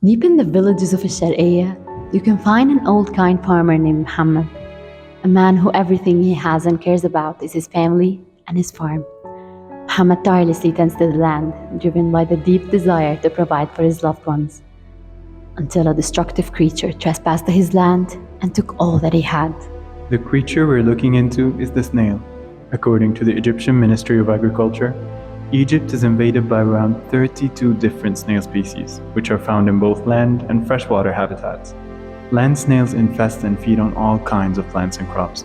Deep in the villages of Sharqiyya, you can find an old kind farmer named Muhammad, a man who everything he has and cares about is his family and his farm. Muhammad tirelessly tends to the land, driven by the deep desire to provide for his loved ones, until a destructive creature trespassed his land and took all that he had. The creature we're looking into is the snail. According to the Egyptian Ministry of Agriculture, Egypt is invaded by around 32 different snail species, which are found in both land and freshwater habitats. Land snails infest and feed on all kinds of plants and crops.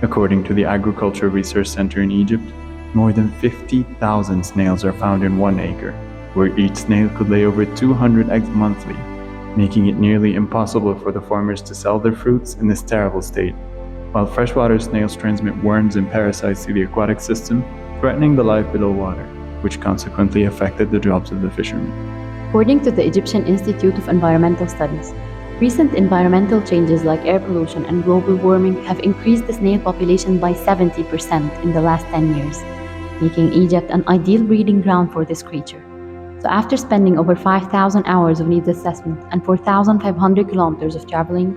According to the Agriculture Research Center in Egypt, more than 50,000 snails are found in 1 acre, where each snail could lay over 200 eggs monthly, making it nearly impossible for the farmers to sell their fruits in this terrible state. While freshwater snails transmit worms and parasites to the aquatic system, threatening the life below water, which consequently affected the jobs of the fishermen. According to the Egyptian Institute of Environmental Studies, recent environmental changes like air pollution and global warming have increased the snail population by 70% in the last 10 years, making Egypt an ideal breeding ground for this creature. So after spending over 5,000 hours of needs assessment and 4,500 kilometers of traveling,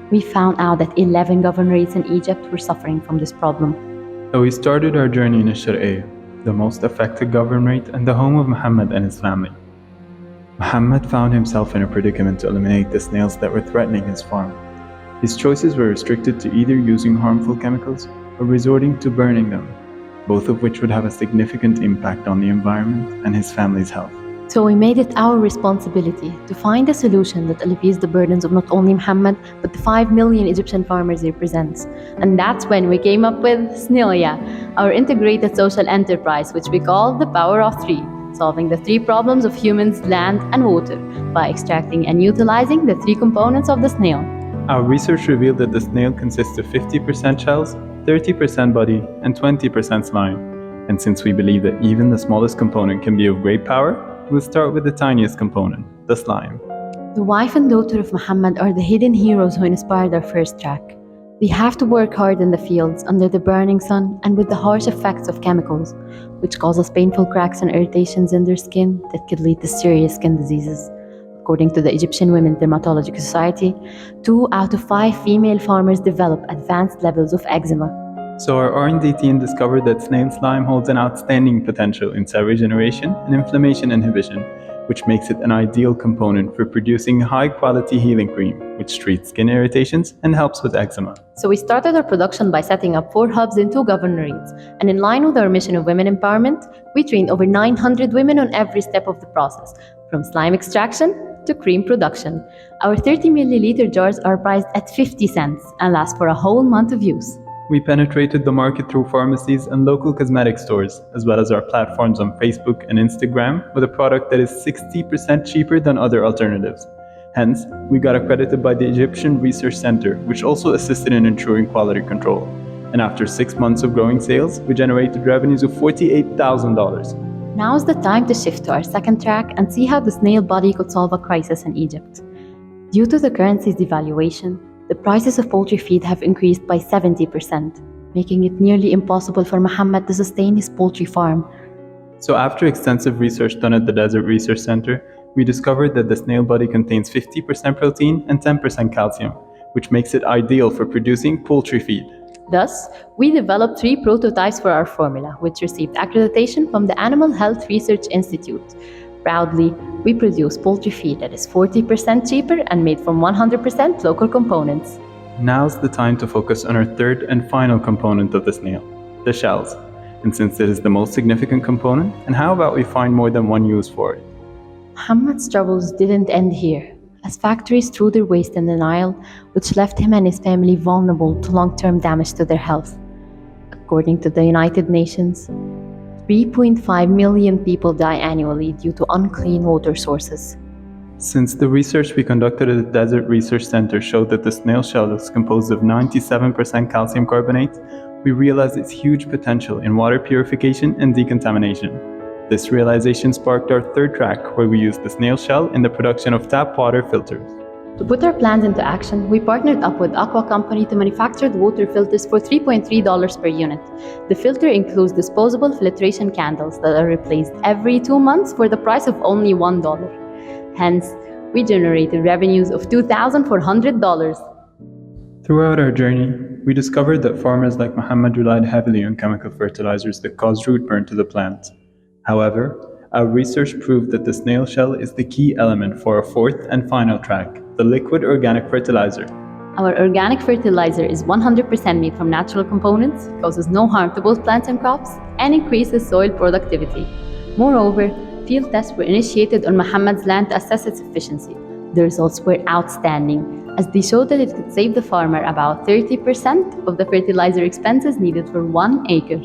we found out that 11 governorates in Egypt were suffering from this problem. So we started our journey in Sharqiyya, the most affected governorate and the home of Muhammad and his family. Muhammad found himself in a predicament to eliminate the snails that were threatening his farm. His choices were restricted to either using harmful chemicals or resorting to burning them, both of which would have a significant impact on the environment and his family's health. So we made it our responsibility to find a solution that alleviates the burdens of not only Muhammad, but the 5 million Egyptian farmers he represents. And that's when we came up with Snelia, our integrated social enterprise, which we call the Power of Three, solving the three problems of humans, land, and water by extracting and utilizing the three components of the snail. Our research revealed that the snail consists of 50% shells, 30% body, and 20% slime. And since we believe that even the smallest component can be of great power, we'll start with the tiniest component, the slime. The wife and daughter of Muhammad are the hidden heroes who inspired our first track. They have to work hard in the fields, under the burning sun, and with the harsh effects of chemicals, which causes painful cracks and irritations in their skin that could lead to serious skin diseases. According to the Egyptian Women's Dermatological Society, 2 out of 5 female farmers develop advanced levels of eczema. So our R&D team discovered that snail slime holds an outstanding potential in cell regeneration and inflammation inhibition, which makes it an ideal component for producing high-quality healing cream, which treats skin irritations and helps with eczema. So we started our production by setting up 4 hubs in 2 governorates, and in line with our mission of women empowerment, we trained over 900 women on every step of the process, from slime extraction to cream production. Our 30 milliliter jars are priced at 50 cents and last for a whole month of use. We penetrated the market through pharmacies and local cosmetic stores, as well as our platforms on Facebook and Instagram, with a product that is 60% cheaper than other alternatives. Hence, we got accredited by the Egyptian Research Center, which also assisted in ensuring quality control. And after 6 months of growing sales, we generated revenues of $48,000. Now's the time to shift to our second track and see how the snail body could solve a crisis in Egypt. Due to the currency's devaluation, the prices of poultry feed have increased by 70%, making it nearly impossible for Muhammad to sustain his poultry farm. So after extensive research done at the Desert Research Center, we discovered that the snail body contains 50% protein and 10% calcium, which makes it ideal for producing poultry feed. Thus, we developed 3 prototypes for our formula, which received accreditation from the Animal Health Research Institute. Proudly, we produce poultry feed that is 40% cheaper and made from 100% local components. Now's the time to focus on our third and final component of the snail, the shells. And since it is the most significant component, and how about we find more than one use for it? Muhammad's troubles didn't end here, as factories threw their waste in the Nile, which left him and his family vulnerable to long-term damage to their health. According to the United Nations, 3.5 million people die annually due to unclean water sources. Since the research we conducted at the Desert Research Center showed that the snail shell is composed of 97% calcium carbonate, we realized its huge potential in water purification and decontamination. This realization sparked our third track, where we used the snail shell in the production of tap water filters. To put our plans into action, we partnered up with Aqua Company to manufacture the water filters for $3.3 per unit. The filter includes disposable filtration candles that are replaced every 2 months for the price of only $1. Hence, We generated revenues of $2,400. Throughout our journey, we discovered that farmers like Muhammad relied heavily on chemical fertilizers that caused root burn to the plant. However, our research proved that the snail shell is the key element for our fourth and final track, the liquid organic fertilizer. Our organic fertilizer is 100% made from natural components, causes no harm to both plants and crops, and increases soil productivity. Moreover, field tests were initiated on Muhammad's land to assess its efficiency. The results were outstanding, as they showed that it could save the farmer about 30% of the fertilizer expenses needed for 1 acre.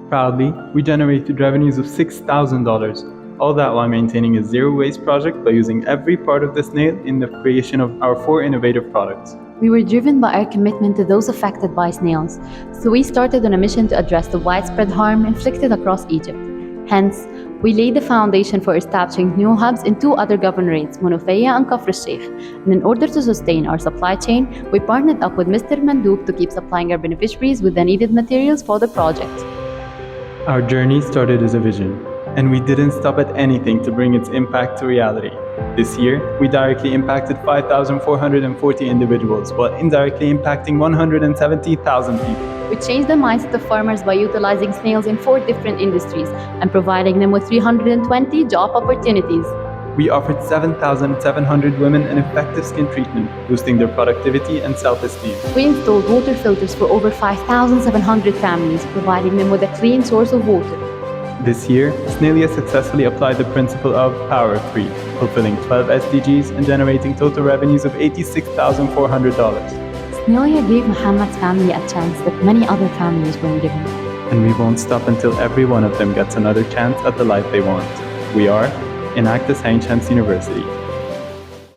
Proudly, we generated revenues of $6,000, all that while maintaining a zero-waste project by using every part of the snail in the creation of our 4 innovative products. We were driven by our commitment to those affected by snails, so we started on a mission to address the widespread harm inflicted across Egypt. Hence, we laid the foundation for establishing new hubs in 2 other governorates, Monofia and Kafr al-Sheikh. And in order to sustain our supply chain, we partnered up with Mr. Mandoub to keep supplying our beneficiaries with the needed materials for the project. Our journey started as a vision, and we didn't stop at anything to bring its impact to reality. This year, we directly impacted 5,440 individuals, while indirectly impacting 170,000 people. We changed the mindset of farmers by utilizing snails in 4 different industries and providing them with 320 job opportunities. We offered 7,700 women an effective skin treatment, boosting their productivity and self-esteem. We installed water filters for over 5,700 families, providing them with a clean source of water. This year, Snelia successfully applied the principle of Power of 3, fulfilling 12 SDGs and generating total revenues of $86,400. Snelia gave Muhammad's family a chance that many other families weren't given. And we won't stop until every one of them gets another chance at the life they want. We are Enactus High Chance University.